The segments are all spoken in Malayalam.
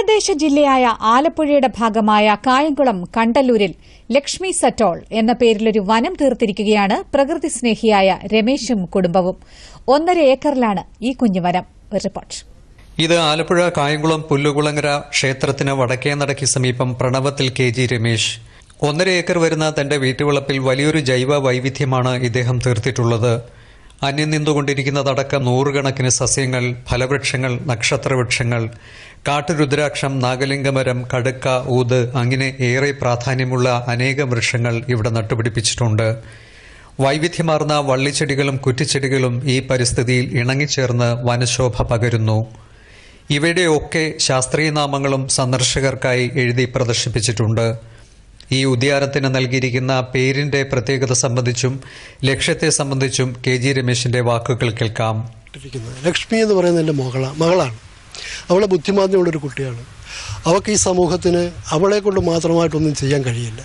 തീരദേശ ജില്ലയായ ആലപ്പുഴയുടെ ഭാഗമായ കായംകുളം കണ്ടല്ലൂരിൽ ലക്ഷ്മി സറ്റോൾ എന്ന പേരിലൊരു വനം തീർത്തിരിക്കുകയാണ് പ്രകൃതി സ്നേഹിയായ രമേശും കുടുംബവും. 1.5 ഏക്കറിലാണ് ഈ കുഞ്ഞുവനം. റിപ്പോർട്ട്. ഇത് ആലപ്പുഴ കായംകുളം പുല്ലുകുളങ്ങര ക്ഷേത്രത്തിന് വടക്കേ നടയ്ക്ക് സമീപം പ്രണവത്തിൽ KG രമേശ്. 1.5 ഏക്കർ വരുന്ന തന്റെ വീട്ടുവളപ്പിൽ വലിയൊരു ജൈവ വൈവിധ്യമാണ് ഇദ്ദേഹം തീർത്തിട്ടുള്ളത്. അന്യം നിന്നുകൊണ്ടിരിക്കുന്നതടക്കം നൂറുകണക്കിന് സസ്യങ്ങൾ, ഫലവൃക്ഷങ്ങൾ, നക്ഷത്രവൃക്ഷങ്ങൾ, കാട്ടുരുദ്രാക്ഷം, നാഗലിംഗമരം, കടുക്ക, ഊത് അങ്ങനെ ഏറെ പ്രാധാന്യമുള്ള അനേകം വൃക്ഷങ്ങൾ ഇവിടെ നട്ടുപിടിപ്പിച്ചിട്ടുണ്ട്. വൈവിധ്യമാർന്ന വള്ളിച്ചെടികളും കുറ്റിച്ചെടികളും ഈ പരിസ്ഥിതിയിൽ ഇണങ്ങിച്ചേർന്ന് വനശോഭ പകരുന്നു. ഇവയുടെയൊക്കെ ശാസ്ത്രീയ നാമങ്ങളും സന്ദർശകർക്കായി എഴുതി പ്രദർശിപ്പിച്ചിട്ടുണ്ട്. ഈ ഉദ്യാനത്തിന് നൽകിയിരിക്കുന്ന പേരിന്റെ പ്രത്യേകത സംബന്ധിച്ചും ലക്ഷ്യത്തെ സംബന്ധിച്ചും KG രമേശിന്റെ വാക്കുകൾ കേൾക്കാം. ലക്ഷ്മി എന്ന് പറയുന്നത് എൻ്റെ മകളാണ്. അവളെ ബുദ്ധിമാന്ദ്യമുള്ളൊരു കുട്ടിയാണ്. അവൾക്ക് ഈ സമൂഹത്തിന് അവളെ കൊണ്ട് മാത്രമായിട്ടൊന്നും ചെയ്യാൻ കഴിയില്ല.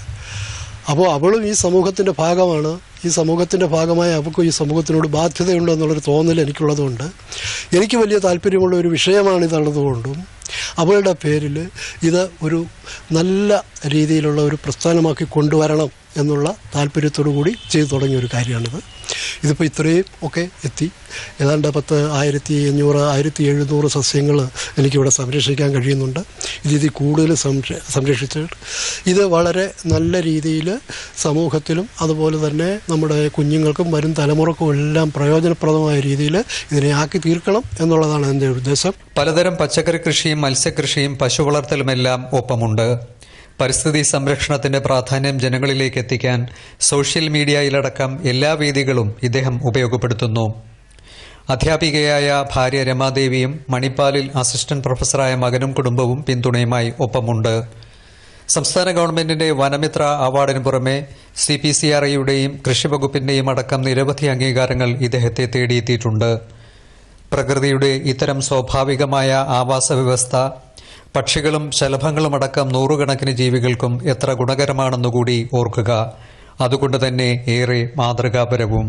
അപ്പോൾ അവളും ഈ സമൂഹത്തിൻ്റെ ഭാഗമാണ്. ഈ സമൂഹത്തിൻ്റെ ഭാഗമായി അവൾക്കും ഈ സമൂഹത്തിനോട് ബാധ്യതയുണ്ട് എന്നുള്ളൊരു തോന്നൽ എനിക്കുള്ളതുകൊണ്ട്, എനിക്ക് വലിയ താല്പര്യമുള്ള ഒരു വിഷയമാണിതുള്ളതുകൊണ്ടും അവളുടെ പേരിൽ ഇത് ഒരു നല്ല രീതിയിലുള്ള ഒരു പ്രസ്ഥാനമാക്കി കൊണ്ടുവരണം എന്നുള്ള താല്പര്യത്തോടു കൂടി ചെയ്തു തുടങ്ങിയ ഒരു കാര്യമാണിത്. ഇതിപ്പോൾ ഇത്രയും ഒക്കെ എത്തി. ഏതാണ്ട് 1500-1700 സസ്യങ്ങൾ എനിക്കിവിടെ സംരക്ഷിക്കാൻ കഴിയുന്നുണ്ട്. ഇതിൽ കൂടുതൽ സംരക്ഷിച്ചിട്ട് ഇത് വളരെ നല്ല രീതിയിൽ സമൂഹത്തിലും അതുപോലെ തന്നെ നമ്മുടെ കുഞ്ഞുങ്ങൾക്കും വരും തലമുറക്കും എല്ലാം പ്രയോജനപ്രദമായ രീതിയിൽ ഇതിനെ ആക്കി തീർക്കണം എന്നുള്ളതാണ് എൻ്റെ ഉദ്ദേശം. പലതരം പച്ചക്കറി കൃഷിയും മത്സ്യകൃഷിയും പശു വളർത്തലുമെല്ലാം ഒപ്പമുണ്ട്. പരിസ്ഥിതി സംരക്ഷണത്തിന്റെ പ്രാധാന്യം ജനങ്ങളിലേക്ക് എത്തിക്കാൻ സോഷ്യൽ മീഡിയയിലടക്കം എല്ലാ വേദികളും ഇദ്ദേഹം ഉപയോഗപ്പെടുത്തുന്നു. അധ്യാപികയായ ഭാര്യ രമാദേവിയും മണിപ്പാലിൽ അസിസ്റ്റന്റ് പ്രൊഫസറായ മകനും കുടുംബവും പിന്തുണയുമായി ഒപ്പമുണ്ട്. സംസ്ഥാന ഗവൺമെന്റിന്റെ വനമിത്ര അവാർഡിന് പുറമെ CPCRIയുടെയും കൃഷിവകുപ്പിന്റെയും അടക്കം നിരവധി അംഗീകാരങ്ങൾ ഇദ്ദേഹത്തെ തേടിയെത്തിയിട്ടുണ്ട്. പ്രകൃതിയുടെ ഇത്തരം സ്വാഭാവികമായ ആവാസ വ്യവസ്ഥ പക്ഷികളും ശലഭങ്ങളുമടക്കം നൂറുകണക്കിന് ജീവികൾക്കും എത്ര ഗുണകരമാണെന്നുകൂടി ഓർക്കുക. അതുകൊണ്ട് തന്നെ ഏറെ മാതൃകാപരവും.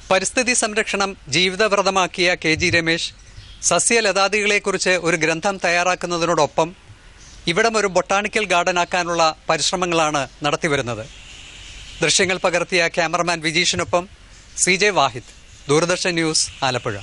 പരിസ്ഥിതി സംരക്ഷണം ജീവിതവ്രതമാക്കിയ KG രമേശ് സസ്യലതാദികളെക്കുറിച്ച് ഒരു ഗ്രന്ഥം തയ്യാറാക്കുന്നതിനോടൊപ്പം ഇവിടം ഒരു ബൊട്ടാണിക്കൽ ഗാർഡനാക്കാനുള്ള പരിശ്രമങ്ങളാണ് നടത്തിവരുന്നത്. ദൃശ്യങ്ങൾ പകർത്തിയ ക്യാമറമാൻ വിജീഷിനൊപ്പം CJ വാഹിദ്, ദൂരദർശൻ ന്യൂസ്, ആലപ്പുഴ.